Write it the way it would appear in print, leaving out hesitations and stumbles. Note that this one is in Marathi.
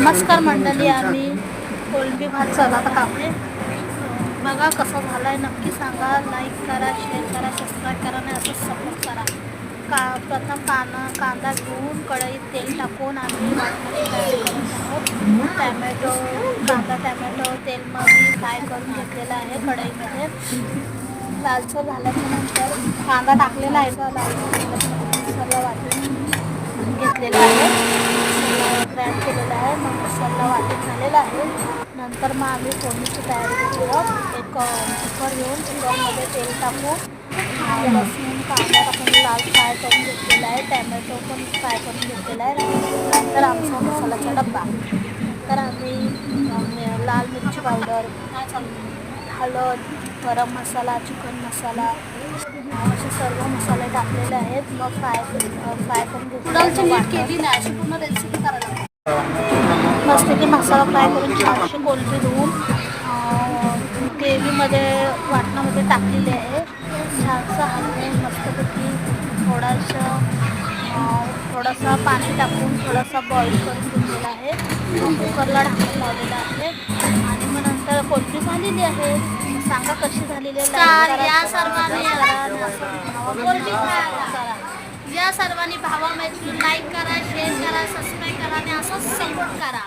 नमस्कार मंडळी, आम्ही कोलंबी भात चला आता कापले बघा कसा झाला आहे. नक्की सांगा, लाईक करा, शेअर करा, सबस्क्राईब करा आणि असंच सपोर्ट करा. प्रथम कांदा घेऊन कढईत तेल टाकून आम्ही वाटणाची तयारी करत आहोत. टॅमॅटो तेलमध्ये फ्राय करून घेतलेला आहे. कढईमध्ये लालसर झाल्यानंतर कांदा टाकलेला आहे. मसाला वाटून घेतलेला आहे, ग्रँड केलेला आहे. मग मसाला वाटून झालेला आहे. नंतर मग आम्ही फोडणीची तयारी केली. एक कुकर घेऊन कुकरमध्ये तेल टाकून लसूण कांदा टाकून लाल फ्राय करून घेतलेला आहे. टॅमॅटो पण फ्राय करून घेतलेला आहे. नंतर आमचा मसाल्याचा डब्बा, तर आम्ही लाल मिरची पावडर, हळद, गरम मसाला, चिकन मसाला असे सर्व मसाले टाकलेले आहेत. मग फ्राय करून घेतली नाही अशी पूर्ण रेसिपी करायला मस्तपैकी मसाला फ्राय करून छानशी कोलंबी धुवून ग्रेव्हीमध्ये वाटणामध्ये टाकलेली आहे. छानसं हलवून मस्तपैकी थोडासा पाणी टाकून थोडासा बॉईल करून घेतलेला आहे. कुकरला ढाकून लावलेला आहे आणि मग नंतर कोलंबी झालेली आहे. सांगा कशी झालेली आहे. या सर्वांनी भावा मैत्रीण लाईक करा, शेअर करा, सबस्क्राईब करा आणि असंच सपोर्ट करा.